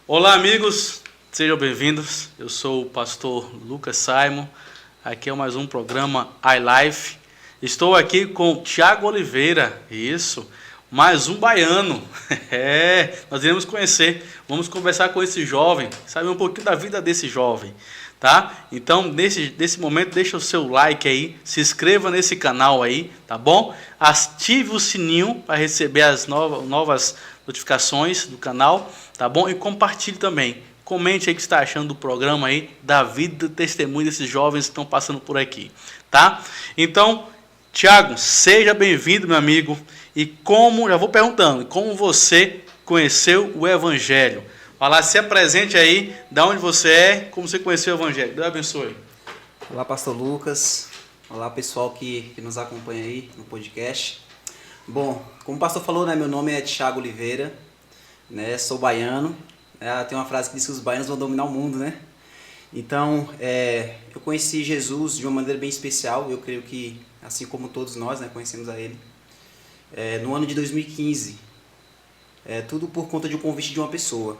Olá, amigos, sejam bem-vindos. Eu sou o pastor Lucas Simon. Aqui é mais um programa iLife. Estou aqui com Tiago Oliveira, isso, mais um baiano. Nós iremos conhecer, vamos conversar com esse jovem, saber um pouquinho da vida desse jovem, tá? Então, nesse momento, deixa o seu like aí, se inscreva nesse canal aí, tá bom? Ative o sininho para receber as novas notificações do canal, tá bom? E compartilhe também. Comente aí o que está achando do programa aí, da vida, do testemunho desses jovens que estão passando por aqui, tá? Então, Tiago, seja bem-vindo, meu amigo. E já vou perguntando, como você conheceu o Evangelho? Fala, se apresente aí, da onde você é, como você conheceu o Evangelho. Deus abençoe. Olá, pastor Lucas. Olá, pessoal que nos acompanha aí no podcast. Bom, como o pastor falou, né, meu nome é Tiago Oliveira, né, sou baiano. Tem uma frase que diz que os baianos vão dominar o mundo, né? Então, eu conheci Jesus de uma maneira bem especial. Eu creio que, assim como todos nós, né, conhecemos a Ele. No ano de 2015, tudo por conta de um convite de uma pessoa.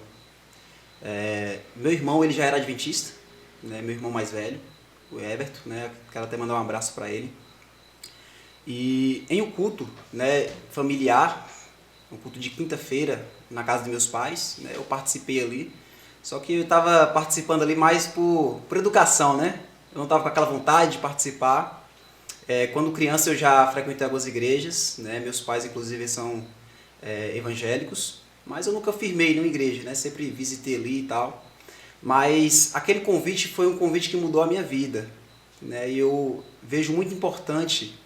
Meu irmão, ele já era adventista, né, meu irmão mais velho, o Everton, né, quero até mandar um abraço para ele. E em um culto, né, familiar, um culto de quinta-feira na casa dos meus pais, né, eu participei ali, só que eu estava participando ali mais por educação, né, eu não estava com aquela vontade de participar. Quando criança eu já frequentei algumas igrejas, né, meus pais inclusive são evangélicos, mas eu nunca firmei numa igreja, né, sempre visitei ali e tal, mas aquele convite foi um convite que mudou a minha vida, né, e eu vejo muito importante,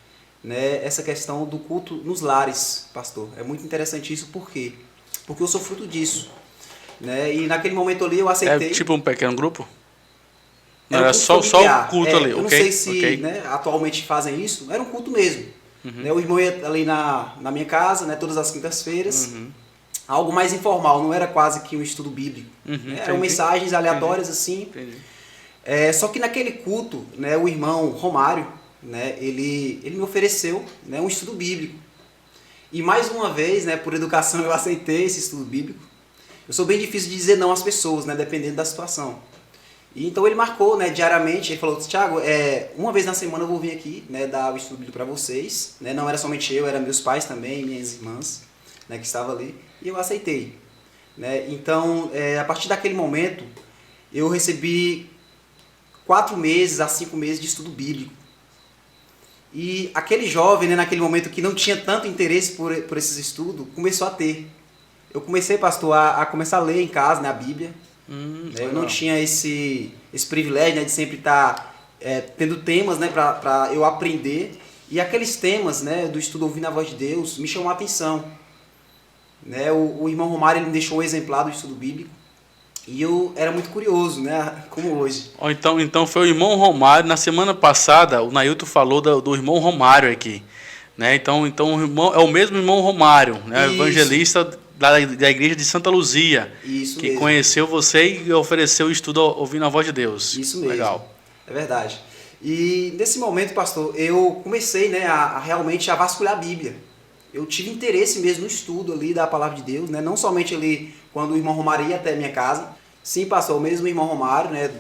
né, essa questão do culto nos lares, pastor. É muito interessante isso, por quê? Porque eu sou fruto disso, né? E naquele momento ali eu aceitei. É tipo um pequeno grupo? Não, Era um era culto só familiar. o culto ali, Eu não ok? sei se né, atualmente fazem isso, era um culto mesmo. Né? O irmão ia ali na minha casa, né, todas as quintas-feiras, algo mais informal, não era quase que um estudo bíblico. Né? Eram mensagens aleatórias assim. Entendi. Só que naquele culto, né, o irmão Romário, né, ele me ofereceu, né, um estudo bíblico. E mais uma vez, né, por educação, eu aceitei esse estudo bíblico. Eu sou bem difícil de dizer não às pessoas, né, dependendo da situação. E então ele marcou, né, diariamente, ele falou, Tiago, uma vez na semana eu vou vir aqui, né, dar o estudo bíblico para vocês. Né, não era somente eu, eram meus pais também, minhas irmãs, né, que estavam ali. E eu aceitei. Né. Então, a partir daquele momento, eu recebi 4 meses a 5 meses de estudo bíblico. E aquele jovem, né, naquele momento que não tinha tanto interesse por esses estudos, começou a ter. Eu comecei, pastor, a começar a ler em casa, né, a Bíblia. Eu não tinha esse privilégio, né, de sempre estar tendo temas, né, para eu aprender. E aqueles temas, né, do estudo Ouvindo a Voz de Deus me chamou a atenção. Né, o irmão Romário ele me deixou um exemplar do estudo bíblico. E eu era muito curioso, né, como hoje. Então foi o irmão Romário. Na semana passada, o Nailton falou do irmão Romário aqui. Né? Então o irmão, é o mesmo irmão Romário, né, evangelista da igreja de Santa Luzia, Isso que mesmo. Conheceu você e ofereceu o estudo Ouvindo a Voz de Deus. Isso mesmo. Legal. É verdade. E nesse momento, pastor, eu comecei, né, a realmente a vasculhar a Bíblia. Eu tive interesse mesmo no estudo ali da palavra de Deus, né? Não somente ali quando o irmão Romário ia até a minha casa. Sim, pastor, o mesmo irmão Romário, né,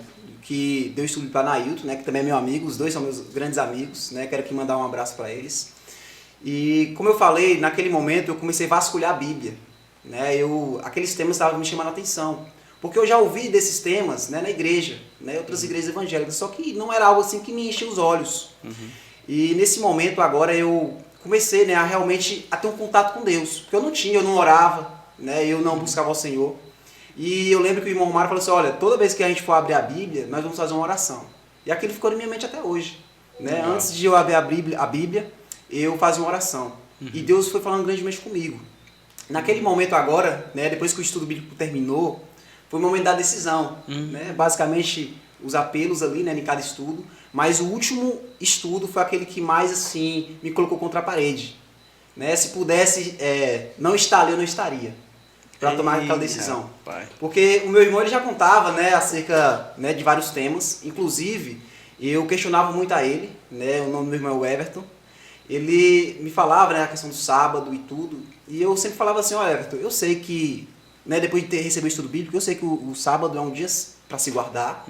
que deu estudo para Nailton, né, que também é meu amigo, os dois são meus grandes amigos, né? Quero aqui mandar um abraço para eles. E como eu falei, naquele momento eu comecei a vasculhar a Bíblia, né? Aqueles temas estavam me chamando a atenção, porque eu já ouvi desses temas, né, na igreja, né, outras igrejas evangélicas, só que não era algo assim que me enchia os olhos. E nesse momento agora eu comecei, né, a realmente a ter um contato com Deus, porque eu não orava, né, eu não buscava o Senhor. E eu lembro que o irmão Romário falou assim, olha, toda vez que a gente for abrir a Bíblia, nós vamos fazer uma oração. E aquilo ficou na minha mente até hoje. Né? Antes de eu abrir a Bíblia, eu fazia uma oração. E Deus foi falando grandemente comigo. Naquele momento agora, né, depois que o estudo bíblico terminou, foi o momento da decisão. Né? Basicamente, os apelos ali, né, em cada estudo. Mas o último estudo foi aquele que mais assim me colocou contra a parede. Né? Se pudesse não estar ali, eu não estaria. Para tomar aquela decisão. Rapaz. Porque o meu irmão ele já contava, né, acerca, né, de vários temas. Inclusive, eu questionava muito a ele, né, o nome do meu irmão é o Everton. Ele me falava, né, a questão do sábado e tudo. E eu sempre falava assim, ó, Everton, eu sei que né, depois de ter recebido o estudo bíblico, eu sei que o sábado é um dia para se guardar,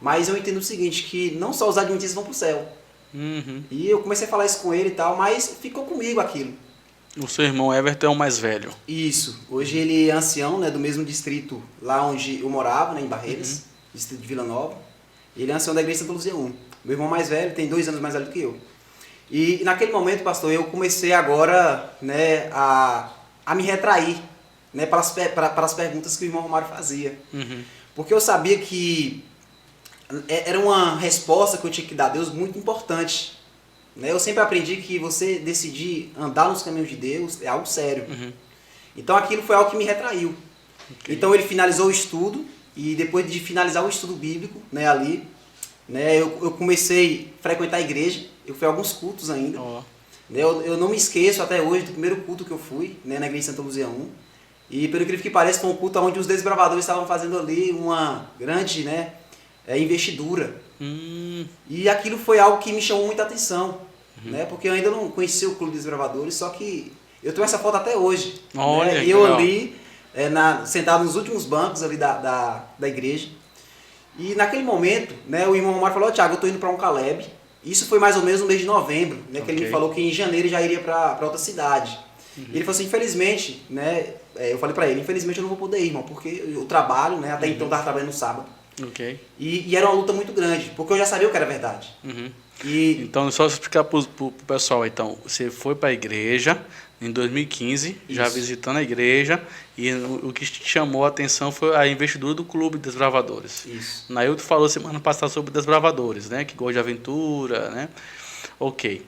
mas eu entendo o seguinte, que não só os adventistas vão para o céu. E eu comecei a falar isso com ele e tal, mas ficou comigo aquilo. O seu irmão Everton é o mais velho. Isso. Hoje ele é ancião, né, do mesmo distrito lá onde eu morava, né, em Barreiras, distrito de Vila Nova. Ele é ancião da igreja Santa Luzia 1. Meu irmão mais velho tem 2 anos mais velho do que eu. E naquele momento, pastor, eu comecei agora, né, a me retrair, né, para as perguntas que o irmão Romário fazia. Porque eu sabia que era uma resposta que eu tinha que dar a Deus muito importante. Né? Eu sempre aprendi que você decidir andar nos caminhos de Deus é algo sério. Então aquilo foi algo que me retraiu. Então ele finalizou o estudo, e depois de finalizar o estudo bíblico, né, ali, né, eu comecei a frequentar a igreja. Eu fui a alguns cultos ainda. Né, eu não me esqueço até hoje do primeiro culto que eu fui, né, na igreja Santa Luzia 1. E pelo incrível que pareça, foi um culto onde os desbravadores estavam fazendo ali uma grande, né, investidura. E aquilo foi algo que me chamou muita atenção, né, porque eu ainda não conhecia o Clube dos Desbravadores, só que eu tenho essa foto até hoje. Olha, né, e eu ali, sentado nos últimos bancos ali da igreja. E naquele momento, né, o irmão Romário falou: Tiago, eu estou indo para um Caleb. Isso foi mais ou menos no mês de novembro, né, que ele me falou que em janeiro já iria para outra cidade. E ele falou assim: infelizmente, né, eu falei para ele, infelizmente eu não vou poder ir, irmão, porque eu trabalho, né, até então eu estava trabalhando no sábado. E era uma luta muito grande, porque eu já sabia o que era verdade. Então, só explicar para o pessoal, então, você foi para a igreja em 2015, já visitando a igreja, e o que te chamou a atenção foi a investidura do Clube Desbravadores. Nailton falou semana passada sobre Desbravadores, né, que gosta de aventura, né? Ok.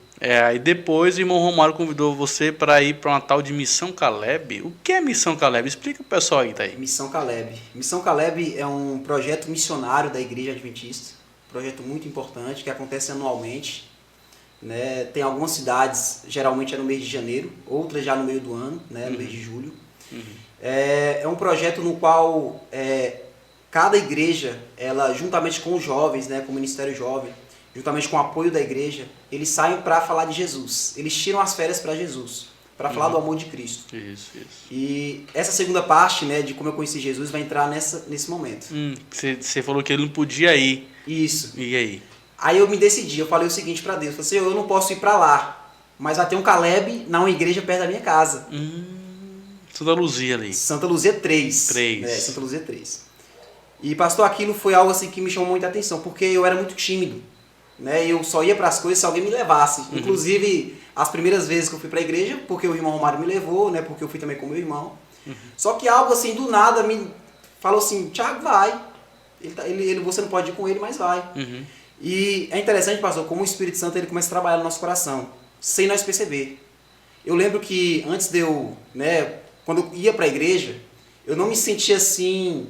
Aí depois o irmão Romário convidou você para ir para uma tal de Missão Caleb. O que é Missão Caleb? Explica para o pessoal aí, tá aí. Missão Caleb. Missão Caleb é um projeto missionário da Igreja Adventista, projeto muito importante que acontece anualmente. Né? Tem algumas cidades, geralmente é no mês de janeiro, outras já no meio do ano, né? No mês de julho. É um projeto no qual cada igreja, ela juntamente com os jovens, né, com o Ministério Jovem, juntamente com o apoio da igreja, eles saem para falar de Jesus. Eles tiram as férias para Jesus, para falar do amor de Cristo. Isso. E essa segunda parte, né, de como eu conheci Jesus, vai entrar nesse momento. Você falou que ele não podia ir. Isso. E aí? Aí eu me decidi, eu falei o seguinte para Deus, eu falei assim: eu não posso ir para lá, mas vai ter um Caleb na uma igreja perto da minha casa. Santa Luzia ali. Santa Luzia 3. Santa Luzia 3. E pastor, aquilo foi algo assim que me chamou muita atenção, porque eu era muito tímido. Né, eu só ia para as coisas se alguém me levasse. Inclusive, as primeiras vezes que eu fui para a igreja, porque o irmão Romário me levou, né, porque eu fui também com meu irmão. Só que algo assim, do nada, me falou assim: Tiago, vai. Você não pode ir com ele, mas vai. E é interessante, pastor, como o Espírito Santo ele começa a trabalhar no nosso coração, sem nós perceber. Eu lembro que antes de eu, né, quando eu ia para a igreja, eu não me sentia assim,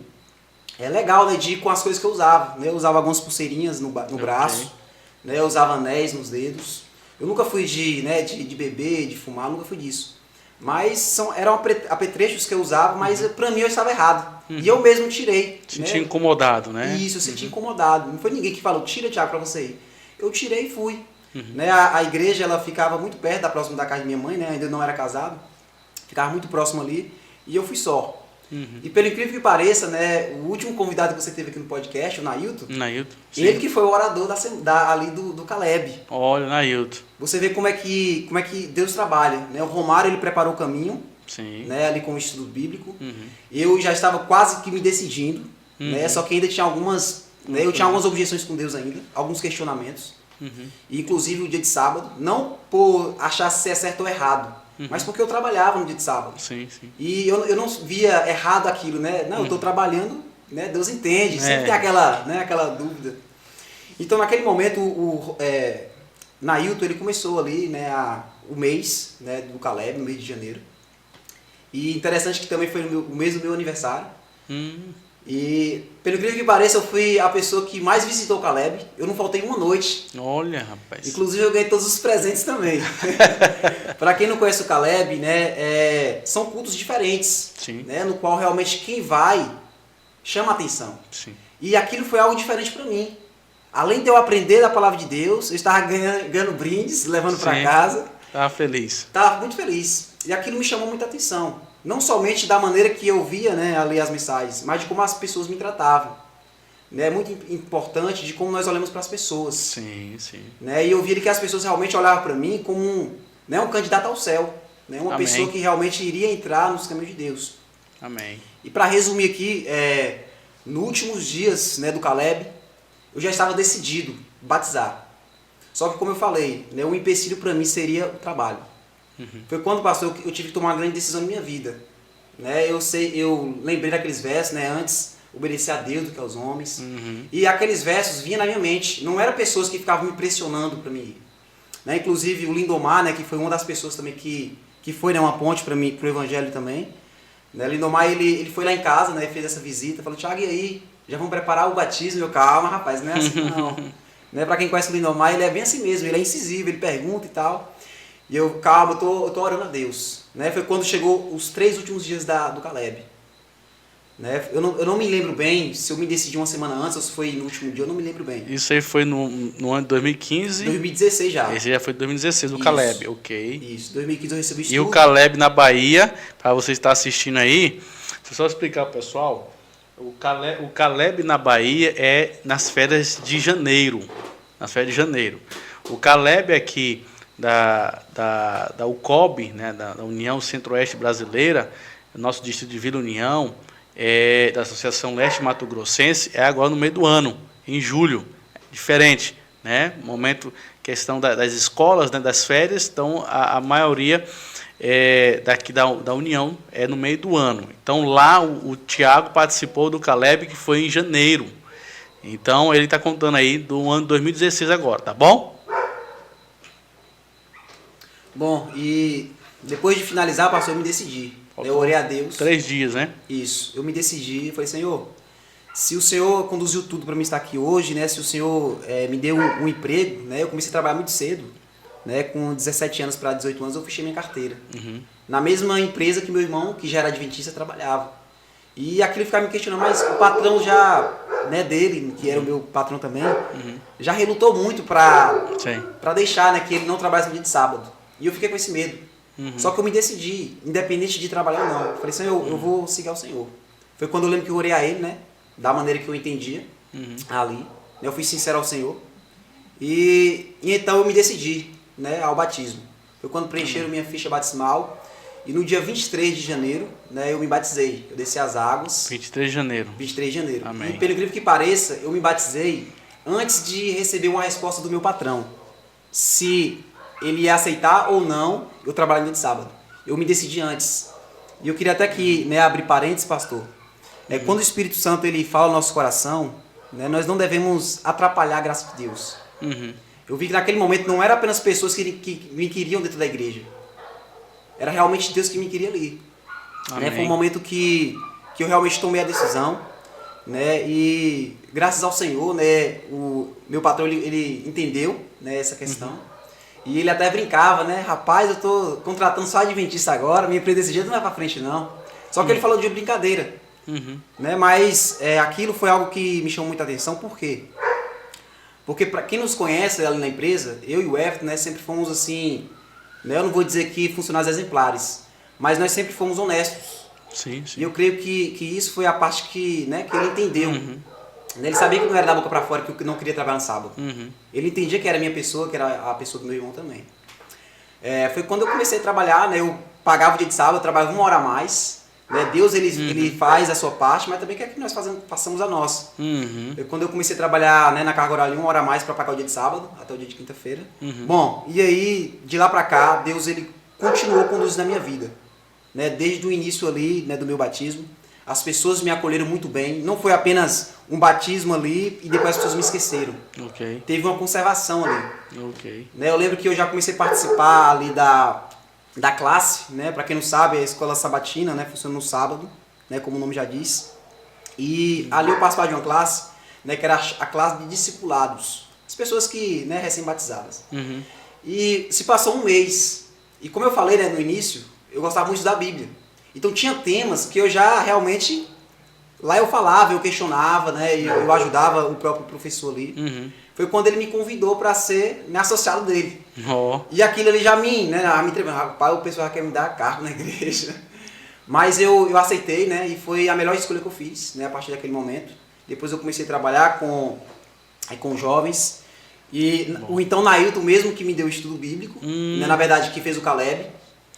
legal, né, de ir com as coisas que eu usava. Né? Eu usava algumas pulseirinhas no braço, né, eu usava anéis nos dedos. Eu nunca fui de beber, de fumar, nunca fui disso. Mas eram apetrechos que eu usava, mas para mim eu estava errado. E eu mesmo tirei. Sentia incomodado, né? Isso, eu senti incomodado. Não foi ninguém que falou: tira, Tiago, para você ir. Eu tirei e fui. Né? A igreja ela ficava muito perto, próximo da casa de minha mãe, né? Ainda não era casado. Ficava muito próximo ali. E eu fui só. E pelo incrível que pareça, né, o último convidado que você teve aqui no podcast, o Nailton, ele que foi o orador ali do Caleb. Olha, Nailton. Você vê como é que Deus trabalha. Né? O Romário ele preparou o caminho, né, ali com o estudo bíblico. Eu já estava quase que me decidindo, né, só que ainda tinha algumas, né, eu tinha algumas objeções com Deus ainda, alguns questionamentos. E, inclusive o dia de sábado, não por achar se é certo ou errado, mas porque eu trabalhava no dia de sábado. E eu não via errado aquilo, né? Não, eu estou trabalhando, né? Deus entende, sempre tem aquela dúvida. Então, naquele momento, o Nailton, ele começou ali, né, o mês, né, do Caleb, no mês de janeiro. E interessante que também foi o mês do meu aniversário. E, pelo incrível que pareça, eu fui a pessoa que mais visitou o Caleb. Eu não faltei uma noite. Olha, rapaz. Inclusive, eu ganhei todos os presentes também. Para quem não conhece o Caleb, né, são cultos diferentes. Né, no qual realmente quem vai chama a atenção. E aquilo foi algo diferente para mim. Além de eu aprender da palavra de Deus, eu estava ganhando brindes, levando para casa. Estava feliz. Estava muito feliz. E aquilo me chamou muita atenção. não somente da maneira que eu via, né, ali as mensagens, mas de como as pessoas me tratavam. Né? É muito importante de como nós olhamos para as pessoas. Sim, sim. Né? E eu via que as pessoas realmente olhavam para mim como um candidato ao céu. Né? Uma Amém. pessoa que realmente iria entrar nos caminhos de Deus. Amém. E para resumir aqui, nos últimos dias, né, do Caleb, eu já estava decidido a batizar. Só que como eu falei, né, o empecilho para mim seria o trabalho. Foi quando, pastor, eu tive que tomar uma grande decisão na minha vida. Né? Eu lembrei daqueles versos, né, antes obedecer a Deus do que aos homens. E aqueles versos vinham na minha mente. Não eram pessoas que ficavam me pressionando para mim ir. Né? Inclusive o Lindomar, né, que foi uma das pessoas também que foi, né, uma ponte para mim, para o evangelho também. Né? Lindomar, ele foi lá em casa, né, fez essa visita, falou: Thiago, e aí? Já vamos preparar o batismo? Eu, calma, rapaz, não é assim não. Né? Para quem conhece o Lindomar, ele é bem assim mesmo, ele é incisivo, ele pergunta e tal. E eu, calma, eu tô orando a Deus. Né? Foi quando chegou os 3 últimos dias do Caleb. Né? Eu não me lembro bem se eu me decidi uma semana antes ou se foi no último dia, eu não me lembro bem. Isso aí foi no ano de 2015? 2016 já. Esse já foi 2016, o Isso. Caleb, ok. Isso, 2015 eu recebi estudo. E o Caleb na Bahia, para você estar assistindo aí, deixa eu só explicar pro pessoal, o Caleb na Bahia é nas férias de janeiro. Nas férias de janeiro. O Caleb aqui da UCOB, né, da União Centro-Oeste Brasileira, nosso distrito de Vila União, da Associação Leste Mato Grossense, é agora no meio do ano, em julho. Diferente, né? Momento, questão das escolas, né, das férias, então a maioria daqui da União é no meio do ano. Então lá o Thiago participou do Caleb, que foi em janeiro. Então ele está contando aí do ano 2016 agora, tá bom? Bom, e depois de finalizar, pastor, eu me decidi. Eu orei a Deus. 3 dias, né? Isso. Eu me decidi e falei: Senhor, se o Senhor conduziu tudo para mim estar aqui hoje, né? Se o Senhor me deu um emprego, né? Eu comecei a trabalhar muito cedo, né? Com 17 anos para 18 anos eu fechei minha carteira. Na mesma empresa que meu irmão, que já era adventista, trabalhava. E aquilo ficava me questionando, mas o patrão já, né, dele, que era o meu patrão também, já relutou muito para deixar, né, que ele não trabalhasse no dia de sábado. E eu fiquei com esse medo. Só que eu me decidi, independente de trabalhar ou não. Eu falei: Senhor, eu vou seguir ao Senhor. Foi quando eu lembro que eu orei a Ele, né? Da maneira que eu entendia, ali. Eu fui sincero ao Senhor. E então eu me decidi, né, ao batismo. Foi quando preencheram minha ficha batismal. E no dia 23 de janeiro, né, eu me batizei. Eu desci as águas. 23 de janeiro. 23 de janeiro. Amém. E pelo incrível que pareça, eu me batizei antes de receber uma resposta do meu patrão. Se ele ia aceitar ou não eu trabalhar no dia de sábado. Eu me decidi antes. E eu queria até que, né, abrir parênteses, pastor. Quando o Espírito Santo ele fala no nosso coração, né, nós não devemos atrapalhar a graça de Deus. Eu vi que naquele momento não era apenas pessoas que me queriam dentro da igreja. Era realmente Deus que me queria ali. Né, foi um momento que eu realmente tomei a decisão. Né, e graças ao Senhor, né, o meu patrão ele entendeu, né, essa questão. E ele até brincava, né? Rapaz, eu tô contratando só adventista agora, minha empresa desse jeito não vai pra frente, não. Só que ele falou de brincadeira. Né? Mas aquilo foi algo que me chamou muita atenção. Por quê? Porque para quem nos conhece ali na empresa, eu e o Everton, né, sempre fomos assim, né, eu não vou dizer que funcionários exemplares, mas nós sempre fomos honestos. Sim, sim. E eu creio que isso foi a parte que, né, que ele entendeu. Ele sabia que não era da boca para fora, que eu não queria trabalhar no sábado. Ele entendia que era a minha pessoa, que era a pessoa do meu irmão também. Foi quando eu comecei a trabalhar, né, eu pagava o dia de sábado, eu trabalhava 1 hora a mais. Né, Deus ele faz a sua parte, mas também quer que nós façamos a nossa. Quando eu comecei a trabalhar, né, na carga horária 1 hora a mais para pagar o dia de sábado, até o dia de quinta-feira. Bom, e aí, de lá para cá, Deus ele continuou conduzindo a minha vida. Né, desde o início ali, né, do meu batismo. As pessoas me acolheram muito bem. Não foi apenas um batismo ali e depois as pessoas me esqueceram. Teve uma conservação ali. Né, eu lembro que eu já comecei a participar ali da classe, né? Para quem não sabe, a escola sabatina, né, funciona no sábado, né, como o nome já diz. E ali eu participava de uma classe, né, que era a classe de discipulados. As pessoas que, né, recém-batizadas. E se passou um mês. E como eu falei, né, no início, eu gostava muito da Bíblia. Então tinha temas que eu já realmente, lá eu falava, eu questionava, né, e eu ajudava o próprio professor ali. Foi quando ele me convidou para ser associado dele. E aquilo ali já me tremeu. Rapaz, o pessoal quer me dar cargo na igreja. Mas eu aceitei, né? E foi a melhor escolha que eu fiz, né? A partir daquele momento. Depois eu comecei a trabalhar com jovens. E o então Nailton mesmo que me deu o estudo bíblico, né? Na verdade que fez o Caleb.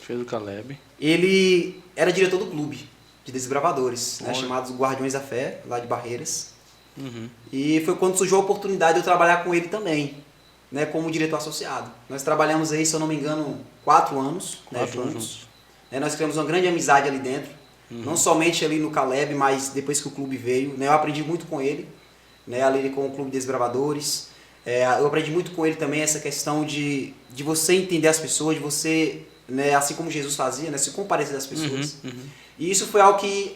Fez o Caleb. Ele era diretor do clube de desbravadores, né? Chamados Guardiões da Fé, lá de Barreiras. E foi quando surgiu a oportunidade de eu trabalhar com ele também, né? Como diretor associado. Nós trabalhamos aí, se eu não me engano, 4 anos, né? Juntos. Nós criamos uma grande amizade ali dentro, não somente ali no Caleb, mas depois que o clube veio, né? Eu aprendi muito com ele, né? Ali com o Clube de Desbravadores. Eu aprendi muito com ele também essa questão de você entender as pessoas, de você, né? Assim como Jesus fazia, né? Se comparecer das pessoas. E isso foi algo que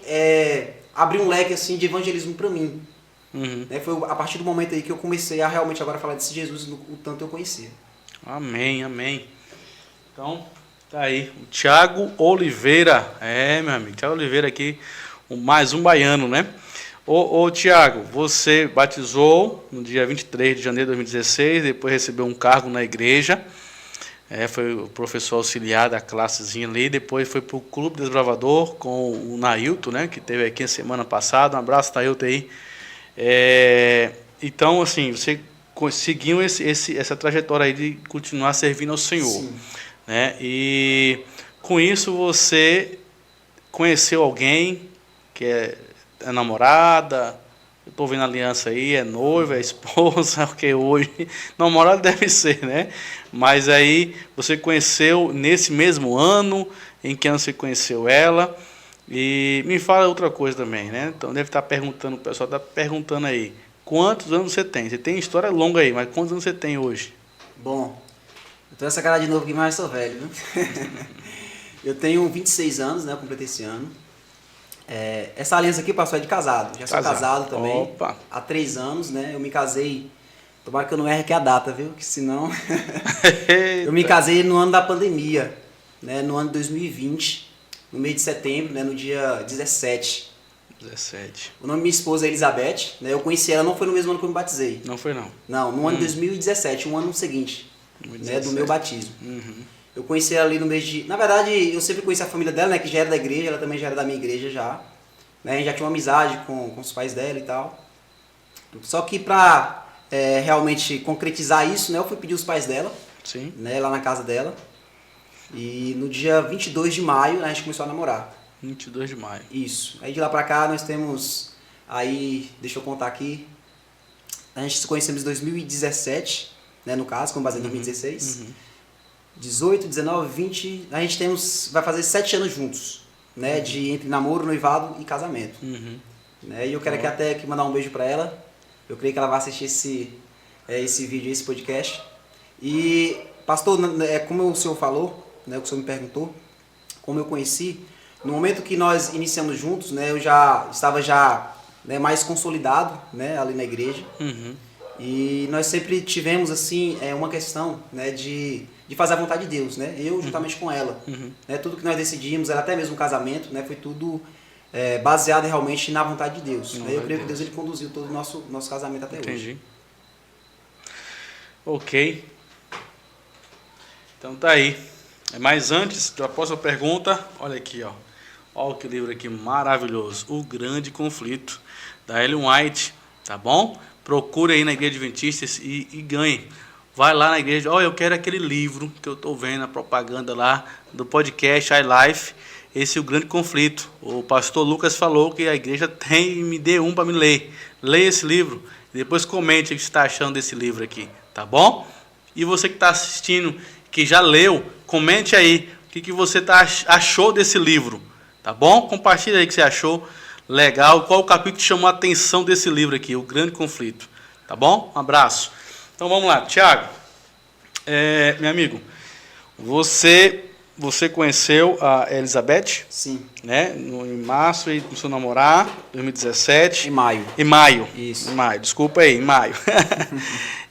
abriu um leque assim, de evangelismo para mim. Né? Foi a partir do momento aí que eu comecei a realmente agora falar desse Jesus, o tanto eu conhecia. Amém, amém. Então, tá aí, o Thiago Oliveira, meu amigo, Thiago Oliveira aqui, mais um baiano, né? Ô Thiago, você batizou no dia 23 de janeiro de 2016, depois recebeu um cargo na igreja, foi o professor auxiliar da classezinha ali, depois foi para o Clube Desbravador com o Nailton, né, que teve aqui a semana passada, um abraço, Nailton aí. Então, assim, você seguiu essa trajetória aí de continuar servindo ao Senhor. Sim. Né? E com isso você conheceu alguém que é namorada, eu estou vendo a aliança aí, é noiva, é esposa, porque hoje namorada deve ser, né? Mas aí você conheceu nesse mesmo ano, em que ano você conheceu ela? E me fala outra coisa também, né? Então deve estar perguntando, o pessoal está perguntando aí, quantos anos você tem? Você tem história longa aí, mas quantos anos você tem hoje? Bom, eu tô essa cara de novo aqui, mas eu sou velho, né? Eu tenho 26 anos, né? Eu completei esse ano. Essa aliança aqui, pastor, é de casado. Já sou casado também. Opa. Há 3 anos, né? Eu me casei. Tomara que eu não erre aqui a data, viu? Que senão. Eu me casei no ano da pandemia, né? No ano de 2020, no mês de setembro, né? No dia 17. 17. O nome da minha esposa é Elizabeth, né? Eu conheci ela, não foi no mesmo ano que eu me batizei. Não foi, não? Não, no ano de 2017, um ano seguinte, né? Do meu batismo. Eu conheci ela ali no mês de... Na verdade, eu sempre conheci a família dela, né? Que já era da igreja, ela também já era da minha igreja já. Né? A gente já tinha uma amizade com os pais dela e tal. Só que pra realmente concretizar isso, né? Eu fui pedir os pais dela. Sim. Né? Lá na casa dela. E no dia 22 de maio, né, a gente começou a namorar. 22 de maio. Isso. Aí de lá pra cá nós temos... Aí, deixa eu contar aqui. A gente se conhecemos em 2017, né? No caso, com base em 2016. 18, 19, 20, a gente vai fazer 7 anos juntos, né, entre namoro, noivado e casamento. Né, e eu quero aqui até aqui mandar um beijo para ela, eu creio que ela vai assistir esse vídeo, esse podcast. E, pastor, como o senhor falou, né, o que o senhor me perguntou, como eu conheci, no momento que nós iniciamos juntos, né, eu já estava né, mais consolidado, né, ali na igreja. E nós sempre tivemos assim uma questão, né, de fazer a vontade de Deus, né? Eu juntamente com ela, né? Tudo que nós decidimos, até mesmo o casamento, né, foi tudo baseado realmente na vontade de Deus. Né? Eu creio que Deus ele conduziu todo o nosso casamento até hoje. Entendi. Ok. Então tá aí. Mas antes, após a pergunta, olha aqui, ó. Olha que livro aqui maravilhoso, O Grande Conflito, da Ellen White, tá bom? Procure aí na Igreja Adventista e ganhe. Vai lá na igreja, eu quero aquele livro que eu estou vendo, a propaganda lá do podcast iLife, esse é O Grande Conflito. O pastor Lucas falou que a igreja tem, me dê um para me ler. Leia esse livro, e depois comente o que você está achando desse livro aqui, tá bom? E você que está assistindo, que já leu, comente aí o que você achou desse livro, tá bom? Compartilha aí o que você achou. Legal, qual o capítulo que chamou a atenção desse livro aqui, O Grande Conflito, tá bom? Um abraço. Então vamos lá, Thiago, meu amigo, você conheceu a Elizabeth? Sim. Né? Em março e começou a namorar, 2017. Em maio. Em maio. Isso. Em maio, desculpa aí, em maio.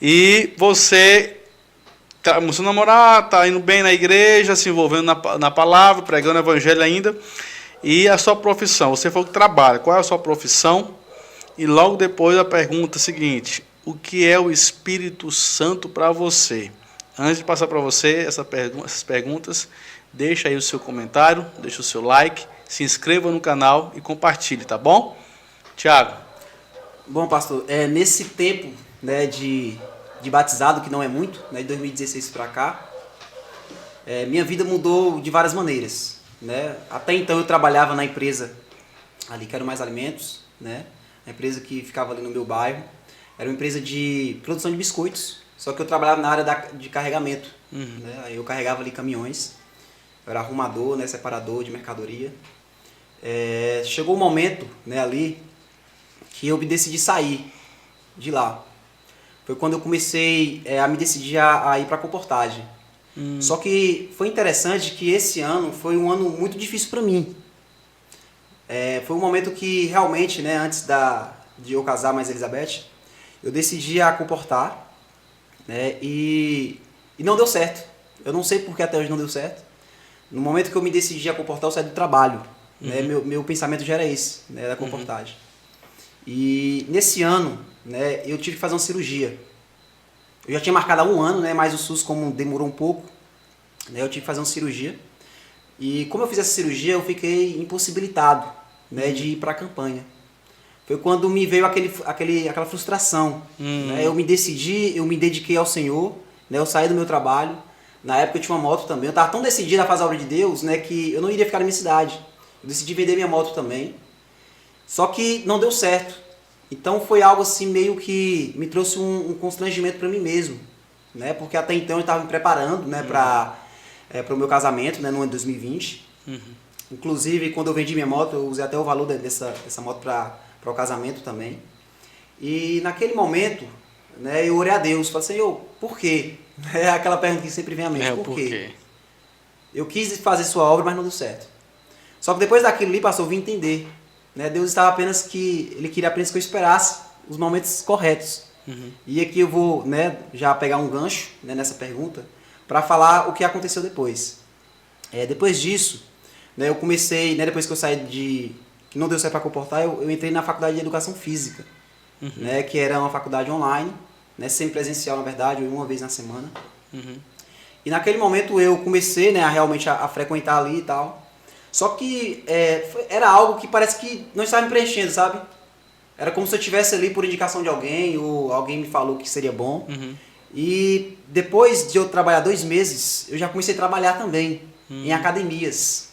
E você começou a namorar, está indo bem na igreja, se envolvendo na palavra, pregando o evangelho ainda. E a sua profissão, você falou que trabalha, qual é a sua profissão? E logo depois a pergunta seguinte, o que é o Espírito Santo para você? Antes de passar para você essas perguntas, deixa aí o seu comentário, deixa o seu like, se inscreva no canal e compartilhe, tá bom? Tiago. Bom, pastor, nesse tempo, né, de batizado, que não é muito, né, de 2016 para cá, minha vida mudou de várias maneiras, né? Até então eu trabalhava na empresa ali, Quero Mais Alimentos, né? A empresa que ficava ali no meu bairro. Era uma empresa de produção de biscoitos, só que eu trabalhava na área de carregamento. Né? Aí eu carregava ali caminhões, eu era arrumador, né, separador de mercadoria. Chegou um momento, né, ali que eu me decidi sair de lá. Foi quando eu comecei a me decidir a ir para a comportagem. Só que foi interessante que esse ano foi um ano muito difícil para mim. Foi um momento que realmente, né, antes de eu casar mais Elizabeth, eu decidi a comportar, né, e não deu certo. Eu não sei porque até hoje não deu certo. No momento que eu me decidi a comportar, eu saí do trabalho. Né, meu pensamento já era esse, né, da comportagem. E nesse ano, né, eu tive que fazer uma cirurgia. Eu já tinha marcado há um ano, né, mas o SUS, como demorou um pouco, né, eu tive que fazer uma cirurgia. E como eu fiz essa cirurgia, eu fiquei impossibilitado, né, de ir para a campanha. Foi quando me veio aquela frustração. Né? Eu me decidi, eu me dediquei ao Senhor, né, eu saí do meu trabalho. Na época eu tinha uma moto também. Eu estava tão decidido a fazer a obra de Deus, né, que eu não iria ficar na minha cidade. Eu decidi vender minha moto também. Só que não deu certo. Então foi algo assim meio que me trouxe um constrangimento para mim mesmo, né? Porque até então eu estava me preparando, né, para o meu casamento, né, no ano de 2020. Inclusive, quando eu vendi minha moto, eu usei até o valor dessa moto para o casamento também. E naquele momento, né, eu orei a Deus, falei, Senhor, por quê? É aquela pergunta que sempre vem à mente, por quê? Eu quis fazer sua obra, mas não deu certo. Só que depois daquilo ali, pastor, eu vim entender. Né? Deus estava Ele queria apenas que eu esperasse os momentos corretos. E aqui eu vou, né, já pegar um gancho, né, nessa pergunta para falar o que aconteceu depois. Depois disso, né, eu comecei, né, depois que eu saí que não deu certo para comportar, eu entrei na faculdade de Educação Física, né, que era uma faculdade online, né, semi-presencial na verdade, uma vez na semana. E naquele momento eu comecei, né, realmente a frequentar ali e tal. Só que era algo que parece que não estava me preenchendo, sabe? Era como se eu estivesse ali por indicação de alguém, ou alguém me falou que seria bom. E depois de eu trabalhar 2 meses, eu já comecei a trabalhar também em academias.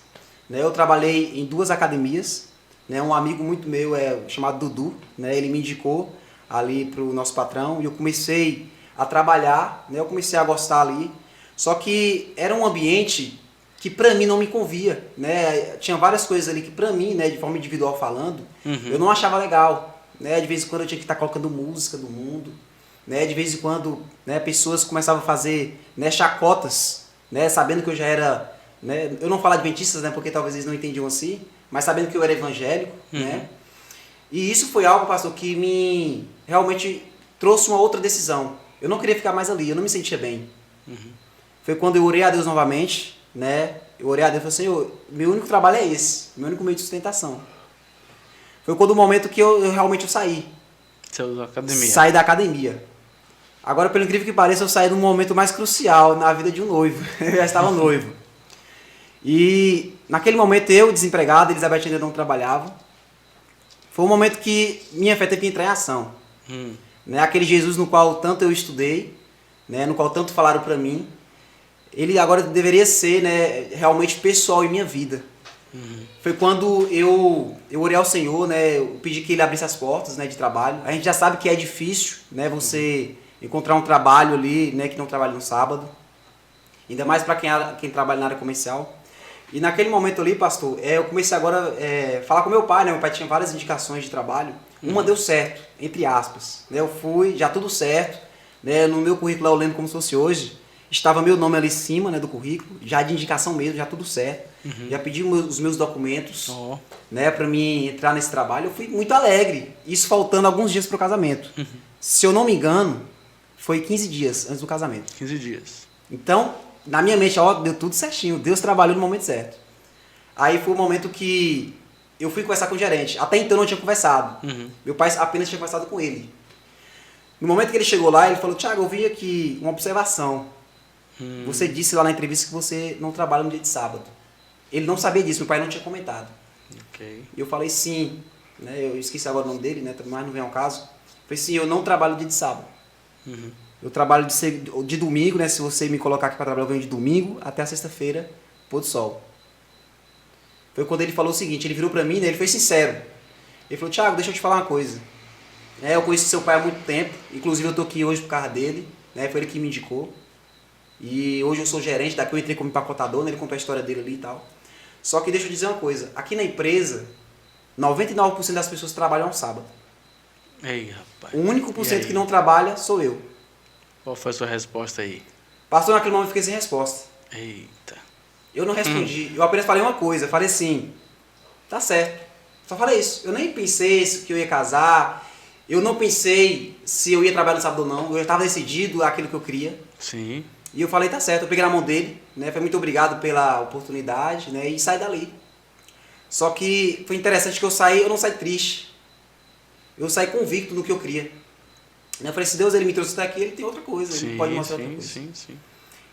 Né? Eu trabalhei em 2 academias. Né? Um amigo muito meu, chamado Dudu, né? Ele me indicou ali para o nosso patrão e eu comecei a trabalhar, né? Eu comecei a gostar ali. Só que era um ambiente que para mim não me convia, né? Tinha várias coisas ali que para mim, né, de forma individual falando, eu não achava legal, né? De vez em quando eu tinha que estar colocando música do mundo, né? De vez em quando, né, pessoas começavam a fazer, né, chacotas, né, sabendo que eu já era, né, eu não falo adventistas, né, porque talvez eles não entendiam assim, mas sabendo que eu era evangélico, né? E isso foi algo, pastor, que me realmente trouxe uma outra decisão. Eu não queria ficar mais ali, eu não me sentia bem. Foi quando eu orei a Deus novamente, né? Eu orei a Deus e falei, Senhor, meu único trabalho é esse, meu único meio de sustentação. Foi quando o momento que eu realmente saí. Saiu da academia. Saí da academia. Agora, pelo incrível que pareça, eu saí num momento mais crucial na vida de um noivo. Eu já estava noivo. E naquele momento eu, desempregado, Elizabeth ainda não trabalhava. Foi um momento que minha fé teve que entrar em ação. Né? Aquele Jesus no qual tanto eu estudei, né? No qual tanto falaram para mim, ele agora deveria ser, né, realmente pessoal em minha vida. Foi quando eu orei ao Senhor, né, eu pedi que Ele abrisse as portas, né, de trabalho. A gente já sabe que é difícil, né, você encontrar um trabalho ali, né, que não trabalha no sábado. Ainda mais para quem trabalha na área comercial. E naquele momento ali, pastor, eu comecei agora a falar com meu pai, né? Meu pai tinha várias indicações de trabalho. Uma deu certo, entre aspas. Né? Eu fui, já tudo certo. Né? No meu currículo, eu lembro como se fosse hoje. Estava meu nome ali em cima, né, do currículo, já de indicação mesmo, já tudo certo. Já pedi os meus documentos, né, para mim entrar nesse trabalho. Eu fui muito alegre, isso faltando alguns dias para o casamento. Se eu não me engano, foi 15 dias antes do casamento. 15 dias. Então, na minha mente, deu tudo certinho, Deus trabalhou no momento certo. Aí foi o momento que eu fui conversar com o gerente. Até então eu não tinha conversado. Meu pai apenas tinha conversado com ele. No momento que ele chegou lá, ele falou, Thiago, eu vi aqui uma observação. Você disse lá na entrevista que você não trabalha no dia de sábado. Ele não sabia disso, meu pai não tinha comentado. Ok. E eu falei sim, né? Eu esqueci agora o nome dele, né? Mas não vem ao caso. Eu falei sim, eu não trabalho dia de sábado. Uhum. Eu trabalho de domingo, né? Se você me colocar aqui para trabalhar, eu venho de domingo até a sexta-feira, pôr do sol. Foi quando ele falou o seguinte, ele virou para mim, né? Ele foi sincero. Ele falou, Thiago, deixa eu te falar uma coisa. Eu conheci seu pai há muito tempo, inclusive eu tô aqui hoje por causa dele, né? Foi ele que me indicou. E hoje eu sou gerente, daqui eu entrei como empacotador, né? Ele contou a história dele ali e tal. Só que deixa eu dizer uma coisa, aqui na empresa, 99% das pessoas trabalham ao sábado. Ei, rapaz. O único por cento que não trabalha sou eu. Qual foi a sua resposta aí? Pastor, naquele momento eu fiquei sem resposta. Eita. Eu não respondi, eu apenas falei uma coisa, falei assim, tá certo. Só falei isso. Eu nem pensei que eu ia casar, eu não pensei se eu ia trabalhar no sábado ou não, eu já estava decidido aquilo que eu queria. Sim. E eu falei, tá certo, eu peguei na mão dele, né? Foi muito obrigado pela oportunidade, né? E saí dali. Só que foi interessante que eu não saí triste. Eu saí convicto no que eu queria. Eu falei, se Deus ele me trouxe até aqui, ele tem outra coisa, ele pode mostrar outra coisa. Sim.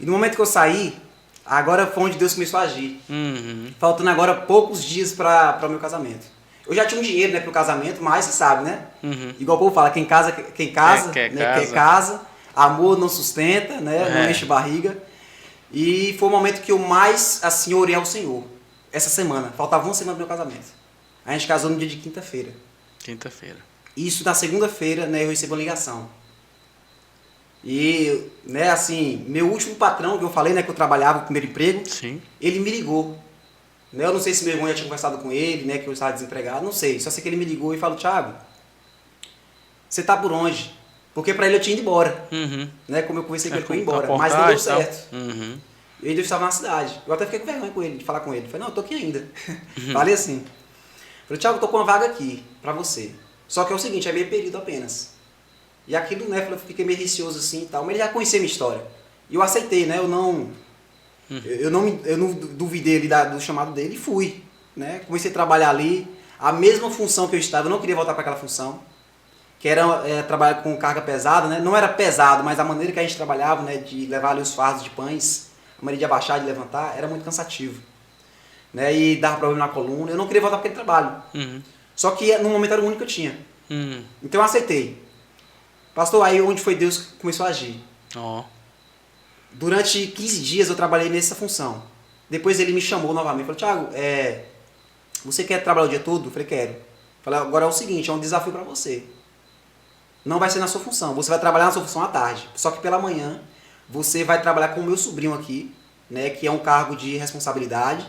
E no momento que eu saí, agora foi onde Deus começou a agir. Uhum. Faltando agora poucos dias para o meu casamento. Eu já tinha um dinheiro, né, pro casamento, mas você sabe, né? Uhum. Qual o povo fala, quem casa, né, quer casa, amor não sustenta, né? Não enche barriga. E foi o momento que eu mais, assim, orei ao Senhor. Essa semana, faltava uma semana pro meu casamento. A gente casou no dia de quinta-feira. Quinta-feira. Isso na segunda-feira, né, eu recebi uma ligação. E, né, assim, meu último patrão, que eu falei, né, que eu trabalhava no primeiro emprego, Sim. ele me ligou. Né, eu não sei se meu irmão já tinha conversado com ele, né, que eu estava desempregado, não sei. Só sei que ele me ligou e falou, Thiago, você tá por onde? Porque pra ele eu tinha ido embora. Uhum. Né, como eu conversei com ele, eu ia embora. Mas não deu certo. Uhum. Eu ainda estava na cidade. Eu até fiquei com vergonha com ele, de falar com ele. Falei, não, eu tô aqui ainda. Falei assim. Falei, Thiago, eu tô com uma vaga aqui pra você. Só que é o seguinte, é meio período apenas. E aquilo, né, eu fiquei meio receoso assim e tal. Mas ele já conhecia a minha história. E eu aceitei, né, eu não duvidei ali do chamado dele e fui. Né? Comecei a trabalhar ali. A mesma função que eu estava, eu não queria voltar para aquela função. Que era trabalhar com carga pesada, né? Não era pesado, mas a maneira que a gente trabalhava, né, de levar ali os fardos de pães, a maneira de abaixar, de levantar, era muito cansativo. Né? E dava problema na coluna. Eu não queria voltar para aquele trabalho. Uhum. Só que no momento era o único que eu tinha. Uhum. Então eu aceitei. Pastor, aí onde foi Deus que começou a agir. Oh. Durante 15 dias eu trabalhei nessa função. Depois ele me chamou novamente. Falou, Thiago, você quer trabalhar o dia todo? Eu falei, quero. Falei, agora é o seguinte, é um desafio para você. Não vai ser na sua função. Você vai trabalhar na sua função à tarde. Só que pela manhã você vai trabalhar com o meu sobrinho aqui, né, que é um cargo de responsabilidade,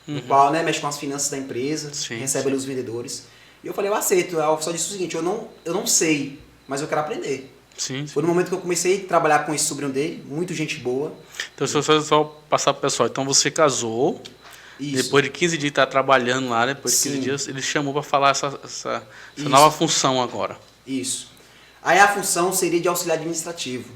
no qual, né, mexe com as finanças da empresa, recebe ali os vendedores. E eu falei, eu aceito. A só disse o seguinte, eu não sei, mas eu quero aprender. Sim. Foi no momento que eu comecei a trabalhar com esse sobrinho dele, muito gente boa. Então, se eu só passar pro pessoal, então você casou, Isso. Depois de 15 dias de estar trabalhando lá, depois de 15 dias, ele chamou para falar essa nova função agora. Isso. Aí a função seria de auxiliar administrativo.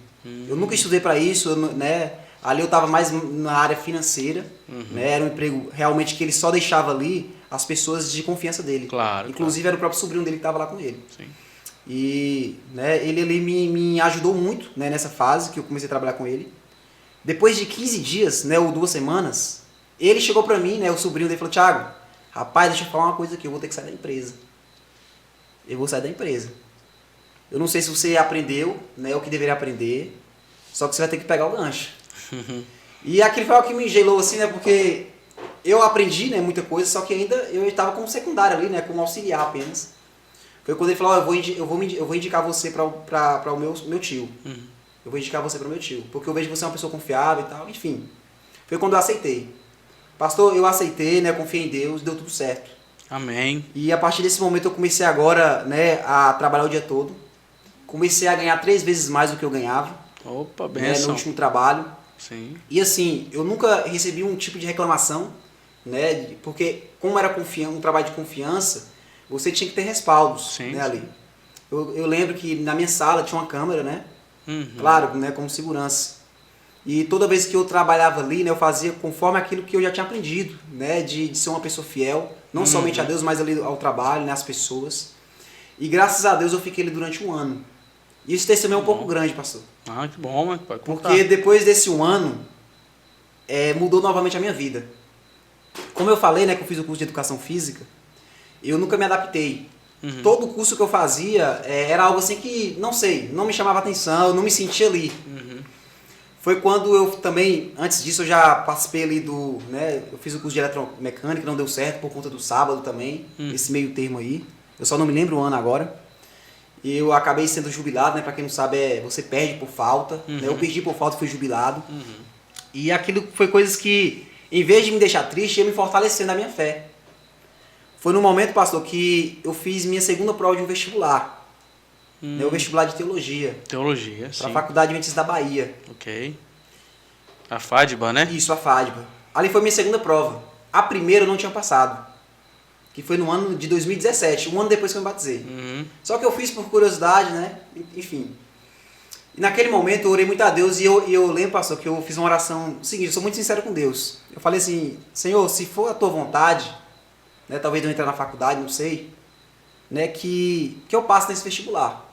Eu nunca estudei para isso, né? Ali eu estava mais na área financeira, né? Era um emprego realmente que ele só deixava ali as pessoas de confiança dele. Claro. Inclusive era o próprio sobrinho dele que estava lá com ele. Sim. E, né, ele ali me ajudou muito, né, nessa fase que eu comecei a trabalhar com ele. Depois de 15 dias, né, ou 2 semanas, ele chegou para mim, né, o sobrinho dele falou, Thiago, rapaz, deixa eu falar uma coisa aqui, eu vou ter que sair da empresa. Eu vou sair da empresa. Eu não sei se você aprendeu, né, o que deveria aprender, só que você vai ter que pegar o gancho. E aquele foi o que me gelou assim, né, porque eu aprendi, né, muita coisa, só que ainda eu estava como secundário ali, né, como auxiliar apenas. Foi quando ele falou, eu vou indicar você para o meu tio. Eu vou indicar você para o meu tio, porque eu vejo que você é uma pessoa confiável e tal, enfim. Foi quando eu aceitei. Pastor, eu aceitei, né, confiei em Deus, deu tudo certo. Amém. E a partir desse momento eu comecei agora, né, a trabalhar o dia todo. Comecei a ganhar 3 vezes mais do que eu ganhava. Opa, né, benção. no último trabalho. Sim. E assim, eu nunca recebi um tipo de reclamação, né, porque como era um trabalho de confiança, você tinha que ter respaldos, Sim, né, ali. Eu lembro que na minha sala tinha uma câmera, né, claro, né, como segurança. E toda vez que eu trabalhava ali, né, eu fazia conforme aquilo que eu já tinha aprendido, né, de ser uma pessoa fiel, não somente a Deus, mas ali ao trabalho, né, às pessoas. E graças a Deus eu fiquei ali durante 1 ano. E esse testemunho é um pouco grande, pastor. Ah, que bom, mas pode contar. Porque depois desse 1 ano, mudou novamente a minha vida. Como eu falei, né, que eu fiz o curso de educação física, eu nunca me adaptei. Todo curso que eu fazia era algo assim que, não sei, não me chamava atenção, eu não me sentia ali. Foi quando eu também, antes disso, eu já participei ali do, né, eu fiz o curso de eletromecânica, não deu certo por conta do sábado também, esse meio termo aí. Eu só não me lembro o ano agora. E eu acabei sendo jubilado, né, pra quem não sabe, você perde por falta. Né, eu perdi por falta e fui jubilado. E aquilo foi coisas que, em vez de me deixar triste, ia me fortalecendo na minha fé. Foi no momento, pastor, que eu fiz minha segunda prova de um vestibular. Né, o vestibular de teologia. Teologia, sim. Para a Faculdade Adventista da Bahia. Ok. A FADBA, né? Isso, a FADBA. Ali foi minha segunda prova. A primeira eu não tinha passado. Que foi no ano de 2017, um ano depois que eu me batizei. Só que eu fiz por curiosidade, né? Enfim. E naquele momento eu orei muito a Deus e eu lembro, pastor, que eu fiz uma oração seguinte, eu sou muito sincero com Deus. Eu falei assim, Senhor, se for a tua vontade, né, talvez eu entrar na faculdade, não sei, né, que eu passe nesse vestibular.